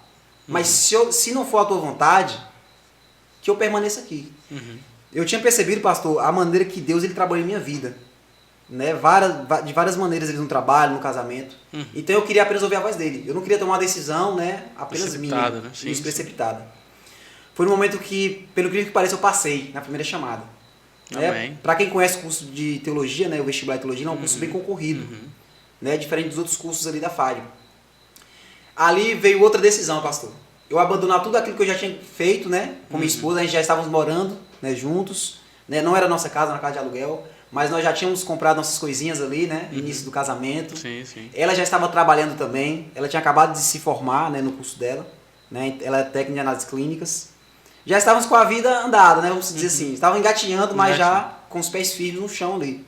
Mas se não for a tua vontade, que eu permaneça aqui. Eu tinha percebido, pastor, a maneira que Deus ele trabalhou em minha vida. Né? De várias maneiras ele no trabalho, no casamento. Então eu queria apenas ouvir a voz dele. Eu não queria tomar uma decisão, né, apenas minha. Né? Sim, isso, precipitada. Foi no momento que, pelo que pareça, eu passei na primeira chamada. Né? Para quem conhece o curso de teologia, né, o vestibular de teologia, é um curso bem concorrido. Né, diferente dos outros cursos ali da FADBA. Ali veio outra decisão, pastor. Eu abandonar tudo aquilo que eu já tinha feito, né, com minha esposa, a gente já estávamos morando, né, juntos, né, não era nossa casa, era uma casa de aluguel, mas nós já tínhamos comprado nossas coisinhas ali, né, no início do casamento. Sim, sim. Ela já estava trabalhando também, ela tinha acabado de se formar, né, no curso dela, né, ela é técnica de análises clínicas. Já estávamos com a vida andada, né, vamos dizer assim, estavam engatinhando, mas já com os pés firmes no chão ali.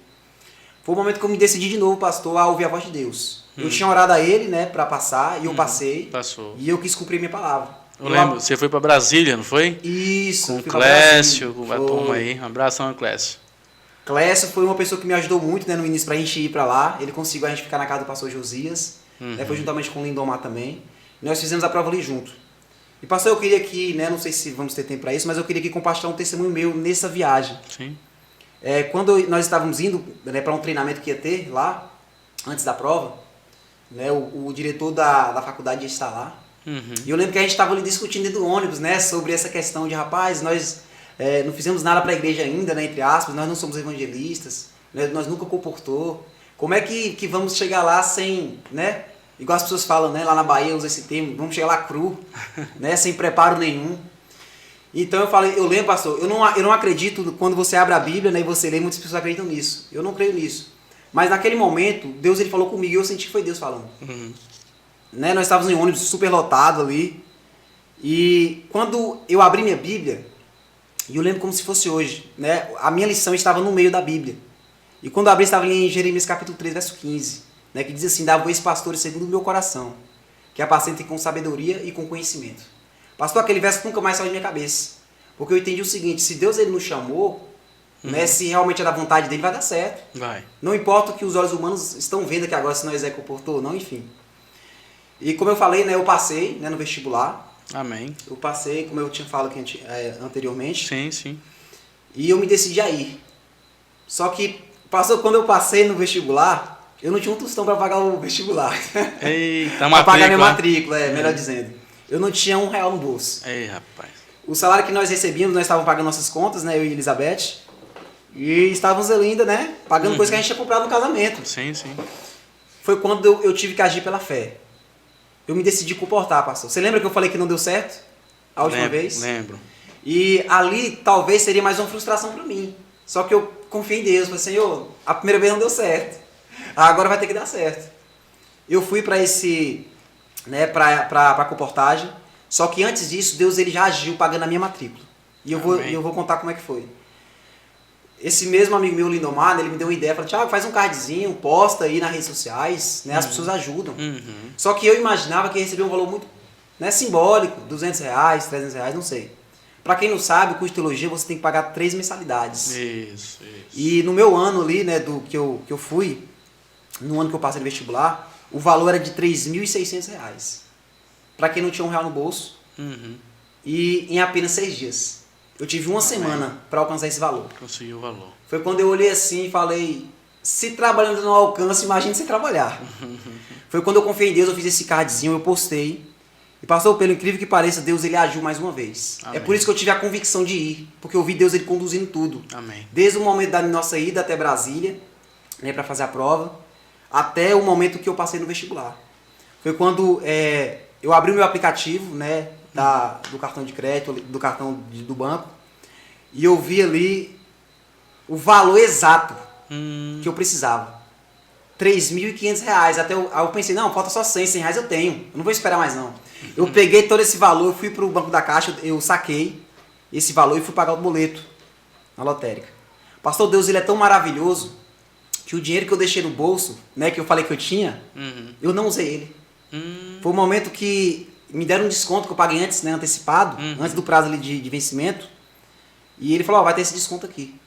Foi o momento que eu me decidi de novo, pastor, a ouvir a voz de Deus. Eu tinha orado a ele, né, para passar, e eu passei. Passou. E eu quis cumprir minha palavra. Eu lembro, você foi para Brasília, não foi? Isso. Com o Clécio, com a turma aí. Um abração, Clécio. Clécio foi uma pessoa que me ajudou muito, né, no início, pra gente ir para lá. Ele conseguiu a gente ficar na casa do pastor Josias. Né, foi juntamente com o Lindomar também. Nós fizemos a prova ali junto. E pastor, eu queria que, né, não sei se vamos ter tempo para isso, mas eu queria aqui compartilhar um testemunho meu nessa viagem. Sim. Quando nós estávamos indo, né, para um treinamento que ia ter lá, antes da prova, né, o diretor da faculdade ia estar lá. E eu lembro que a gente estava ali discutindo dentro do ônibus, né, sobre essa questão de, rapaz, nós não fizemos nada para a igreja ainda, né, entre aspas, nós não somos evangelistas, né, nós nunca comportou. Como é que vamos chegar lá sem, né, igual as pessoas falam, né, lá na Bahia, usa esse termo, vamos chegar lá cru, né, sem preparo nenhum. Então eu lembro, pastor, eu não acredito quando você abre a Bíblia, né, e você lê, muitas pessoas acreditam nisso. Eu não creio nisso. Mas naquele momento, Deus ele falou comigo e eu senti que foi Deus falando. Né, nós estávamos em um ônibus super lotado ali. E quando eu abri minha Bíblia, e eu lembro como se fosse hoje, né, a minha lição estava no meio da Bíblia. E quando eu abri, estava em Jeremias capítulo 3, verso 15. Né, que diz assim, dá voz pastores segundo o meu coração, que apacentem com sabedoria e com conhecimento. Pastor, aquele verso nunca mais saiu da minha cabeça. Porque eu entendi o seguinte, se Deus ele nos chamou, né, se realmente é da vontade dele, vai dar certo. Vai. Não importa o que os olhos humanos estão vendo aqui agora, se nós comportou ou não, enfim. E como eu falei, né, eu passei, né, no vestibular. Amém. Eu passei, como eu tinha falado anteriormente. Sim, sim. E eu me decidi a ir. Só que, pastor, quando eu passei no vestibular, eu não tinha um tostão para pagar o vestibular. Eita, para pagar minha matrícula, melhor dizendo. Eu não tinha R$1 no bolso. Ei, rapaz. O salário que nós recebíamos, nós estávamos pagando nossas contas, né, eu e Elizabeth. E estávamos ali ainda, né, pagando coisa que a gente tinha comprado no casamento. Sim, sim. Foi quando eu tive que agir pela fé. Eu me decidi comportar, pastor. Você lembra que eu falei que não deu certo? A última vez? Lembro. E ali talvez seria mais uma frustração para mim. Só que eu confiei em Deus. Falei, Senhor, a primeira vez não deu certo. Agora vai ter que dar certo. Eu fui para esse, né, para comportagem. Só que antes disso, Deus ele já agiu pagando a minha matrícula. E eu vou contar como é que foi. Esse mesmo amigo meu, Lindomar, ele me deu uma ideia, falou, Thiago, faz um cardzinho, posta aí nas redes sociais, né, as pessoas ajudam. Só que eu imaginava que ia receber um valor muito, né, simbólico, R$200, R$300, não sei. Para quem não sabe, o curso de teologia você tem que pagar 3 mensalidades. Isso. E no meu ano ali, né, do que eu fui, no ano que eu passei no vestibular, o valor era de R$3.600. Para quem não tinha R$1 no bolso. E em apenas 6 dias. Eu tive uma semana para alcançar esse valor. Conseguiu o valor. Foi quando eu olhei assim e falei, se trabalhando no alcance, imagine sem trabalhar. Foi quando eu confiei em Deus, eu fiz esse cardzinho, eu postei. E pastor, pelo incrível que pareça, Deus ele agiu mais uma vez. Amém. É por isso que eu tive a convicção de ir, porque eu vi Deus ele conduzindo tudo. Amém. Desde o momento da nossa ida até Brasília, né, para fazer a prova, até o momento que eu passei no vestibular. Foi quando eu abri o meu aplicativo, né, do cartão de crédito, do cartão do banco, e eu vi ali o valor exato que eu precisava. R$3.500. Aí eu pensei, não, falta só R$100 eu tenho, eu não vou esperar mais não. Eu peguei todo esse valor, fui pro banco da Caixa, eu saquei esse valor e fui pagar o boleto na lotérica. Pastor, Deus ele é tão maravilhoso que o dinheiro que eu deixei no bolso, né, que eu falei que eu tinha, eu não usei ele. Foi um momento que me deram um desconto que eu paguei antes, né, antecipado, antes do prazo ali de vencimento. E ele falou, vai ter esse desconto aqui.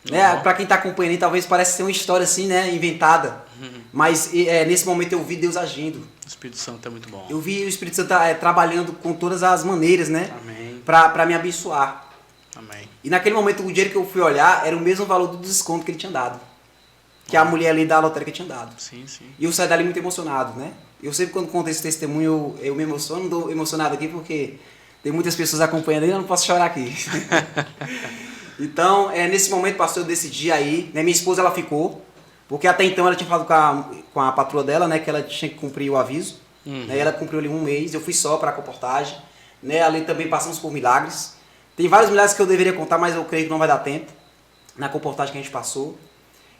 Né, pra quem tá acompanhando aí, talvez pareça ser uma história assim, né, inventada. Mas nesse momento eu vi Deus agindo. O Espírito Santo é muito bom. Eu vi o Espírito Santo trabalhando com todas as maneiras, né, Amém. pra me abençoar. Amém. E naquele momento o dinheiro que eu fui olhar era o mesmo valor do desconto que ele tinha dado. Que a mulher ali da lotérica tinha dado. Sim, sim. E eu saí dali muito emocionado, né? Eu sempre quando conto esse testemunho eu me emociono, não tô emocionado aqui porque tem muitas pessoas acompanhando e eu não posso chorar aqui. Então, nesse momento, pastor, eu decidi aí, né? Minha esposa ela ficou, porque até então ela tinha falado com a patroa dela, né? Que ela tinha que cumprir o aviso. Né, ela cumpriu ali 1 mês, eu fui só para a comportagem. Né, ali também passamos por milagres. Tem vários milagres que eu deveria contar, mas eu creio que não vai dar tempo. Na comportagem que a gente passou.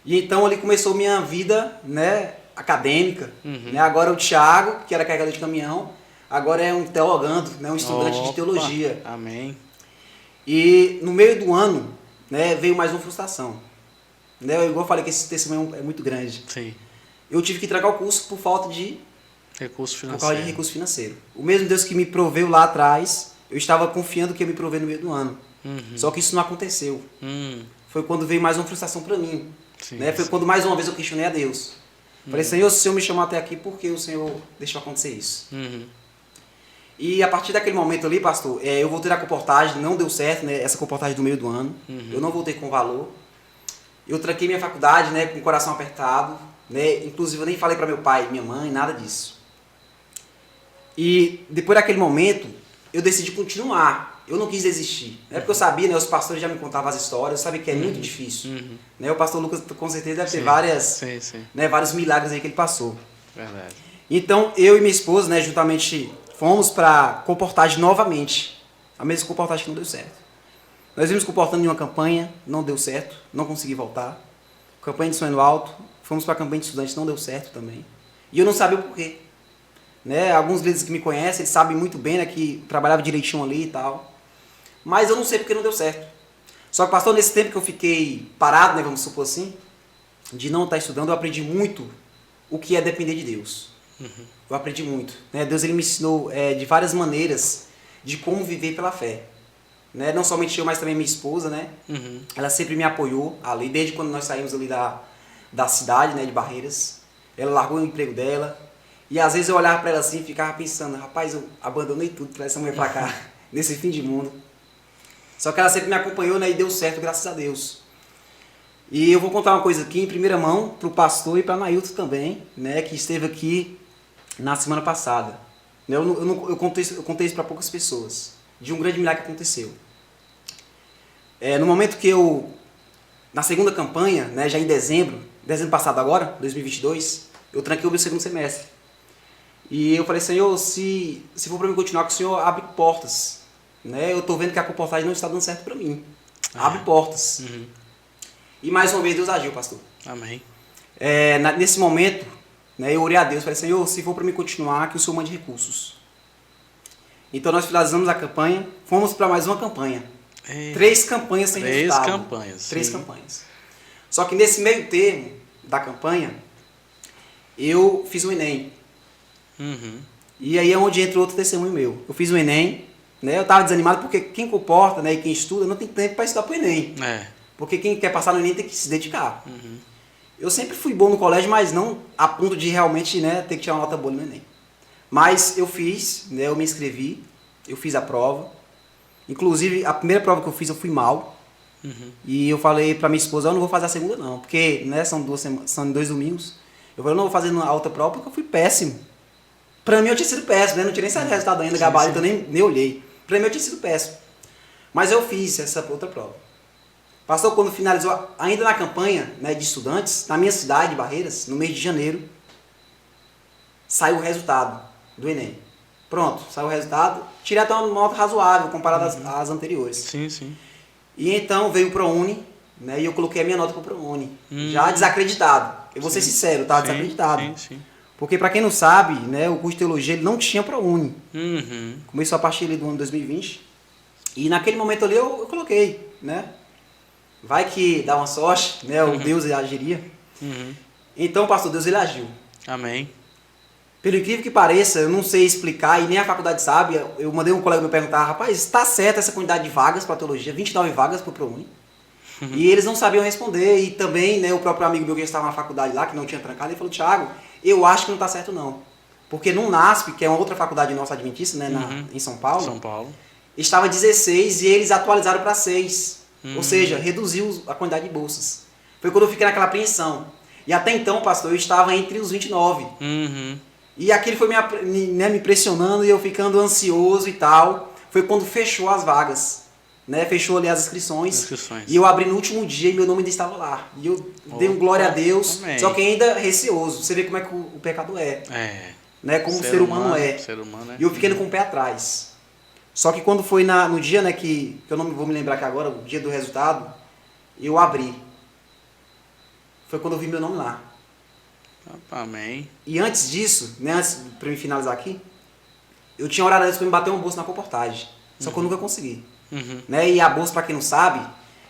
E então ali começou minha vida, né, acadêmica. Né, agora o Thiago, que era carregador de caminhão, agora é um teologando, né, um estudante de teologia. Amém. E no meio do ano, né, veio mais uma frustração. Né, igual eu falei que esse testemunho é muito grande. Sim. Eu tive que trancar o curso por falta de Recurso financeiro. Por causa de recurso financeiro. O mesmo Deus que me proveu lá atrás, eu estava confiando que ia me prover no meio do ano. Só que isso não aconteceu. Foi quando veio mais uma frustração para mim. Sim, né? Foi quando mais uma vez eu questionei a Deus. Falei, Senhor, se o Senhor me chamou até aqui, por que o Senhor deixou acontecer isso? E a partir daquele momento ali, pastor, eu voltei na comportagem, não deu certo, né? Essa comportagem do meio do ano. Eu não voltei com valor. Eu tranquei minha faculdade, né, com o coração apertado. Né? Inclusive eu nem falei para meu pai, minha mãe, nada disso. E depois daquele momento, eu decidi continuar. Eu não quis desistir. Né? Porque eu sabia, né, os pastores já me contavam as histórias, eu sabia que é muito difícil. Né? O pastor Lucas com certeza deve ter vários milagres aí que ele passou. Verdade. Então, eu e minha esposa, né, juntamente, fomos para comportagem novamente. A mesma comportagem que não deu certo. Nós vimos comportando em uma campanha, não deu certo, não consegui voltar. Campanha de Sonho Alto, fomos para a campanha de estudantes, não deu certo também. E eu não sabia o porquê. Né? Alguns líderes que me conhecem, eles sabem muito bem, né, que trabalhava direitinho ali e tal. Mas eu não sei porque não deu certo. Só que, pastor, nesse tempo que eu fiquei parado, né, vamos supor assim, de não estar estudando, eu aprendi muito o que é depender de Deus. Eu aprendi muito. Né? Deus ele me ensinou de várias maneiras de como viver pela fé. Né? Não somente eu, mas também minha esposa, né? Ela sempre me apoiou ali, desde quando nós saímos ali da cidade, né, de Barreiras. Ela largou o emprego dela. E às vezes eu olhava para ela assim e ficava pensando, rapaz, eu abandonei tudo para essa mulher para cá, nesse fim de mundo. Só que ela sempre me acompanhou, né, e deu certo, graças a Deus. E eu vou contar uma coisa aqui em primeira mão para o pastor e para a Nailton também, né, que esteve aqui na semana passada. Eu contei isso para poucas pessoas, de um grande milagre que aconteceu. No momento que na segunda campanha, né, já em dezembro passado agora, 2022, eu tranquei o meu segundo semestre. E eu falei, Senhor, se for para mim continuar, que o Senhor abre portas. Né? Eu estou vendo que a comportagem não está dando certo para mim. Abre portas. E mais uma vez Deus agiu, pastor. Amém. Nesse momento, né, eu orei a Deus, falei, Senhor, se for para mim continuar, que o Senhor mande recursos. Então nós finalizamos a campanha, fomos para mais uma campanha. 3 campanhas sem resultado. 3 campanhas. 3 campanhas. Só que nesse meio termo da campanha, eu fiz o Enem. E aí é onde entra outro testemunho meu. Eu fiz o Enem, né? Eu estava desanimado porque quem comporta, né, e quem estuda não tem tempo para estudar para o Enem. Porque quem quer passar no Enem tem que se dedicar. Eu sempre fui bom no colégio, mas não a ponto de realmente, né, ter que tirar uma nota boa no Enem. Mas eu fiz, né, eu me inscrevi, eu fiz a prova. Inclusive, a primeira prova que eu fiz eu fui mal. E eu falei pra minha esposa, eu não vou fazer a segunda não, porque né, são 2 domingos. Eu falei, eu não vou fazer a outra prova porque eu fui péssimo. Pra mim eu tinha sido péssimo, né? Não tinha nem saído resultado ainda, gabarito, eu nem olhei. Pra mim eu tinha sido péssimo. Mas eu fiz essa outra prova. Pastor, quando finalizou, ainda na campanha né, de estudantes, na minha cidade, Barreiras, no mês de janeiro, saiu o resultado do Enem. Pronto, saiu o resultado. Tirei até uma nota razoável comparada às anteriores. Sim, sim. E então veio o ProUni, né, e eu coloquei a minha nota pro ProUni. Já desacreditado. Eu vou ser sincero, eu tava desacreditado. Sim. Porque para quem não sabe, né, o curso de teologia ele não tinha ProUni. Uhum. Começou a partir ali do ano 2020. E naquele momento ali eu coloquei, né? Vai que dá uma sorte, né? O Deus agiria. Então, pastor, Deus ele agiu. Amém. Pelo incrível que pareça, eu não sei explicar e nem a faculdade sabe. Eu mandei um colega me perguntar, rapaz, está certa essa quantidade de vagas para teologia? 29 vagas para o ProUni. E eles não sabiam responder. E também, né, o próprio amigo meu que estava na faculdade lá, que não tinha trancado, ele falou, Thiago, eu acho que não está certo não. Porque no NASP, que é uma outra faculdade nossa adventista, né, em São Paulo, estava 16 e eles atualizaram para 6. Ou seja, reduziu a quantidade de bolsas. Foi quando eu fiquei naquela apreensão. E até então, pastor, eu estava entre os 29. E aquilo foi me pressionando e eu ficando ansioso e tal. Foi quando fechou as vagas. Né? Fechou ali as inscrições. E eu abri no último dia e meu nome ainda estava lá. E eu dei um glória a Deus. Amém. Só que ainda receoso. Você vê como é que o pecado é. Né? Como o ser humano é. E eu fiquei com o pé atrás. Só que quando foi no dia, né, que eu não vou me lembrar aqui agora, o dia do resultado, eu abri. Foi quando eu vi meu nome lá. Amém. E antes disso, né, antes para me finalizar aqui, eu tinha orado a Deus para me bater uma bolsa na comportagem. Só que eu nunca consegui. Né? E a bolsa, para quem não sabe,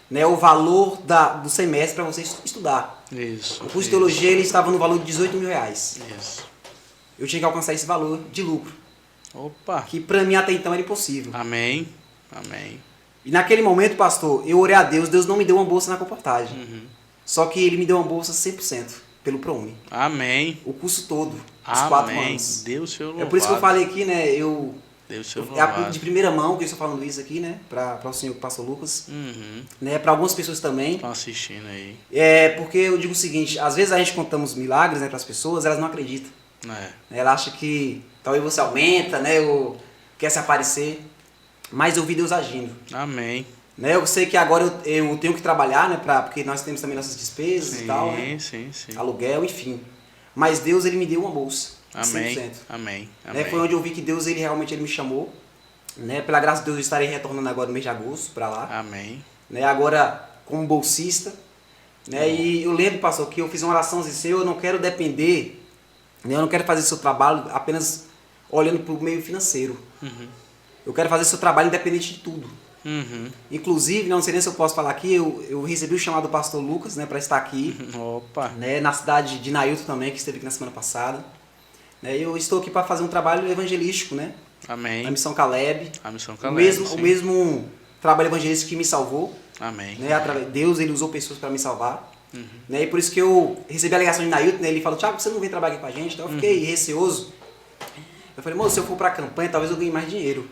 né, é o valor do semestre para você estudar. Isso. O curso de teologia ele estava no valor de R$18.000. Isso. Eu tinha que alcançar esse valor de lucro. Opa. Que para mim até então era impossível. Amém. E naquele momento, pastor, eu orei a Deus, Deus não me deu uma bolsa na comportagem. Só que ele me deu uma bolsa 100% pelo ProUni. Amém. O curso todo, os 4 anos. Deus seu louvado. É por isso que eu falei aqui, né, Deus seu louvado. De primeira mão que eu estou falando isso aqui, né, para o senhor pastor Lucas, né, para algumas pessoas também. Estão assistindo aí. Porque eu digo o seguinte, às vezes a gente contamos milagres, né, para as pessoas, elas não acreditam. Ela acha que talvez você aumenta, né, ou quer se aparecer, mas eu vi Deus agindo. Amém. Né, eu sei que agora eu tenho que trabalhar, né, porque nós temos também nossas despesas e tal, né, sim. aluguel, enfim. Mas Deus ele me deu uma bolsa. Amém. 100%. Amém. Né, foi onde eu vi que Deus ele realmente me chamou. Né, pela graça de Deus eu estarei retornando agora no mês de agosto para lá. Amém. Né, agora como bolsista. Né, e eu lembro, pastor, que eu fiz uma oração assim, Senhor, eu não quero depender, né, eu não quero fazer seu trabalho apenas olhando para o meio financeiro. Eu quero fazer seu trabalho independente de tudo. Inclusive, não sei nem se eu posso falar aqui, eu recebi o chamado do pastor Lucas, né, para estar aqui. Opa. Né, na cidade de Nailton também, que esteve aqui na semana passada. Né, eu estou aqui para fazer um trabalho evangelístico, né? Amém. A Missão Caleb. A Missão Caleb. O mesmo trabalho evangelístico que me salvou. Amém. Né, Deus ele usou pessoas para me salvar. Né, e por isso que eu recebi a ligação de Nailton, né, ele falou, Thiago, você não vem trabalhar aqui com a gente? Então eu fiquei receoso. Eu falei, moço, se eu for para a campanha, talvez eu ganhe mais dinheiro.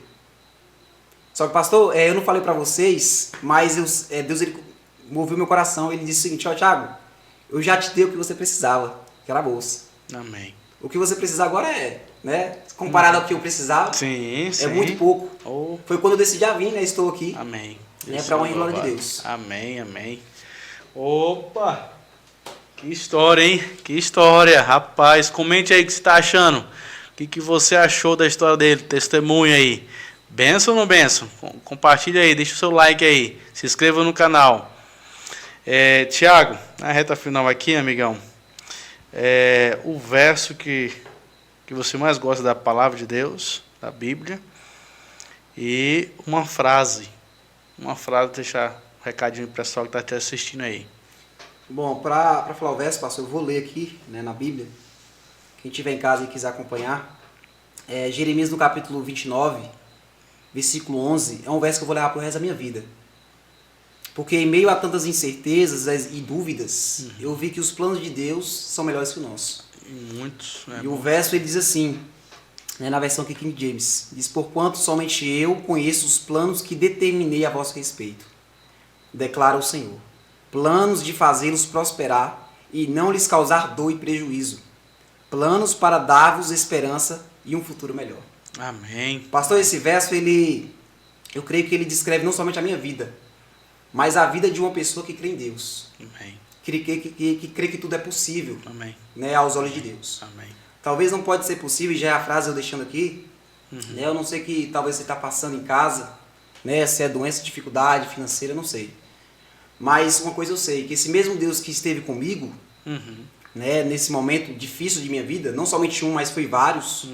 Só que, pastor, eu não falei para vocês, mas Deus ele moveu meu coração. Ele disse o seguinte, ó, Thiago, eu já te dei o que você precisava, que era a bolsa. Amém. O que você precisa agora né, comparado ao que eu precisava, é muito pouco. Foi quando eu decidi vir, né, estou aqui. Amém. Né, para honra e glória de Deus. Amém. Opa! Que história, hein? Que história, rapaz. Comente aí o que você está achando. O que você achou da história dele, testemunho aí. Benção ou não benção? Compartilha aí, deixa o seu like aí. Se inscreva no canal. Tiago, na reta final aqui, amigão. O verso que você mais gosta da palavra de Deus, da Bíblia. E uma frase. Deixar um recadinho pro pessoal que está te assistindo aí. Bom, para falar o verso, pastor, eu vou ler aqui, né, na Bíblia. Quem estiver em casa e quiser acompanhar. Jeremias no capítulo 29. Versículo 11, é um verso que eu vou levar para o resto da minha vida. Porque em meio a tantas incertezas e dúvidas, eu vi que os planos de Deus são melhores que os nossos. Muitos. E o verso ele diz assim, né, na versão que King James, diz, porquanto somente eu conheço os planos que determinei a vosso respeito. declara o Senhor. Planos de fazê-los prosperar e não lhes causar dor e prejuízo. Planos para dar-vos esperança e um futuro melhor. Amém. Pastor, esse verso, eu creio que ele descreve não somente a minha vida, mas a vida de uma pessoa que crê em Deus. Amém. Que crê que tudo é possível. Amém. Né, aos olhos de Deus. Amém. Talvez não pode ser possível, e já é a frase eu deixando aqui, né, eu não sei que talvez você está passando em casa, né, se é doença, dificuldade financeira, não sei. Mas uma coisa eu sei, que esse mesmo Deus que esteve comigo, né, nesse momento difícil de minha vida, não somente um, mas foi vários,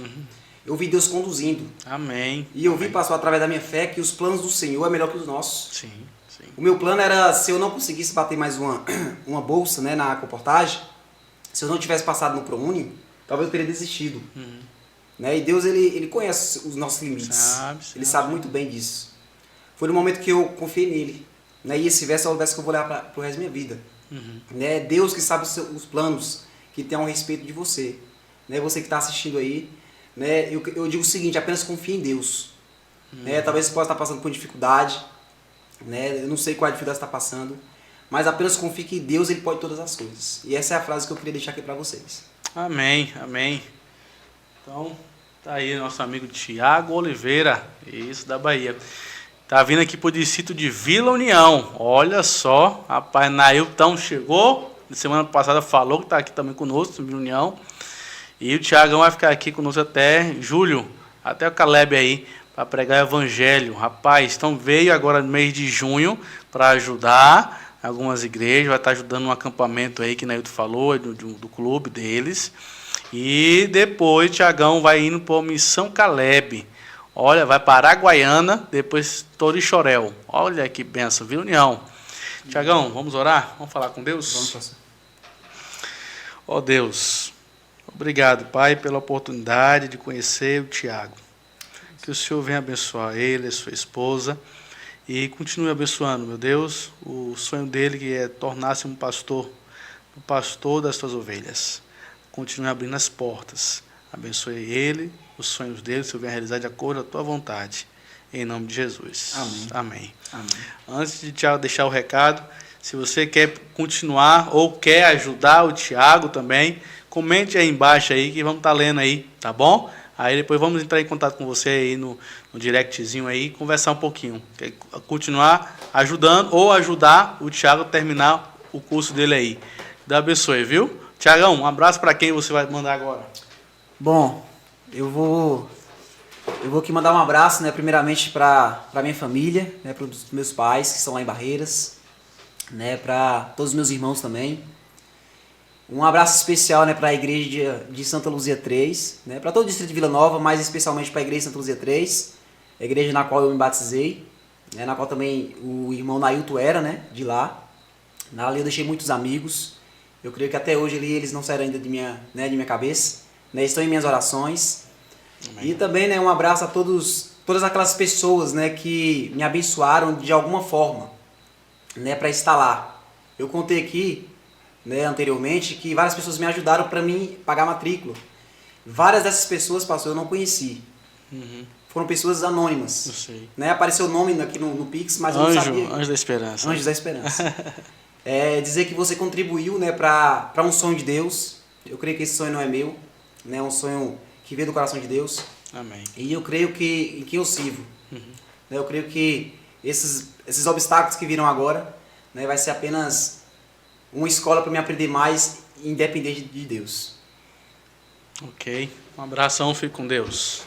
eu vi Deus conduzindo. Amém. E eu vi, pastor, através da minha fé, que os planos do Senhor é melhor que os nossos. Sim, sim. O meu plano era, se eu não conseguisse bater mais uma bolsa, né, na comportagem, se eu não tivesse passado no ProUni, talvez eu teria desistido. Né? E Deus, ele conhece os nossos limites. Ele sabe muito bem disso. Foi no momento que eu confiei nele. Né? E esse verso é o verso que eu vou olhar para o resto da minha vida. Né? Deus que sabe os planos que tem a respeito de você. Né? Você que está assistindo aí. Né? Eu digo o seguinte, apenas confie em Deus. Né? Talvez você possa estar passando por dificuldade. Né? Eu não sei qual a dificuldade você está passando. Mas apenas confie que Deus ele pode todas as coisas. E essa é a frase que eu queria deixar aqui para vocês. Amém, amém. Então, tá aí nosso amigo Tiago Oliveira, isso da Bahia. Tá vindo aqui pro distrito de Vila União. Olha só, rapaz, Nailton chegou, semana passada falou que tá aqui também conosco, Vila União. E o Tiagão vai ficar aqui conosco até julho, até o Caleb aí, para pregar o evangelho. Rapaz, então veio agora no mês de junho para ajudar algumas igrejas, vai estar ajudando um acampamento aí que Nailton falou, do clube deles. E depois Tiagão vai indo para Missão Caleb. Olha, vai para Araguaiana, depois Torixoréu. Olha que benção, Vila União. Tiagão, vamos orar? Vamos falar com Deus? Vamos, pastor. Ó Deus, obrigado, Pai, pela oportunidade de conhecer o Tiago. Que o Senhor venha abençoar ele, a sua esposa. E continue abençoando, meu Deus, o sonho dele que é tornar-se um pastor das tuas ovelhas. Continue abrindo as portas. Abençoe ele, os sonhos dele, se eu venha realizar de acordo com a tua vontade. Em nome de Jesus. Amém. Amém. Amém. Antes de Tiago deixar o recado, se você quer continuar ou quer ajudar o Tiago também, comente aí embaixo aí que vamos estar lendo aí, tá bom? Aí depois vamos entrar em contato com você aí no directzinho aí e conversar um pouquinho. Quer continuar ajudando ou ajudar o Tiago a terminar o curso dele aí. Deus abençoe, viu? Tiagão, um abraço para quem você vai mandar agora. Bom, eu vou aqui mandar um abraço, né, primeiramente para minha família, né, para os meus pais que estão lá em Barreiras, né, para todos os meus irmãos também. Um abraço especial, né, para a igreja de Santa Luzia 3, né, para todo o distrito de Vila Nova, mas especialmente para a igreja de Santa Luzia 3, a igreja na qual eu me batizei, né, na qual também o irmão Nailton era, né, de lá. Ali eu deixei muitos amigos. Eu creio que até hoje eles não saíram ainda de minha cabeça, né, estão em minhas orações. Amém. E também, né, um abraço a todas aquelas pessoas, né, que me abençoaram de alguma forma, né, para estar lá. Eu contei aqui, né, anteriormente, que várias pessoas me ajudaram para mim pagar a matrícula. Várias dessas pessoas, pastor, eu não conheci. Foram pessoas anônimas. Eu sei. Né, apareceu o nome aqui no Pix, mas eu não sabia. Anjo da Esperança. Anjos da Esperança. Dizer que você contribuiu, né, para um sonho de Deus. Eu creio que esse sonho não é meu, né, é um sonho que veio do coração de Deus. Amém. E eu creio que em quem eu sirvo. Né, eu creio que esses obstáculos que viram agora, né, vai ser apenas uma escola para me aprender mais, independente de Deus. Ok. Um abração, fique com Deus.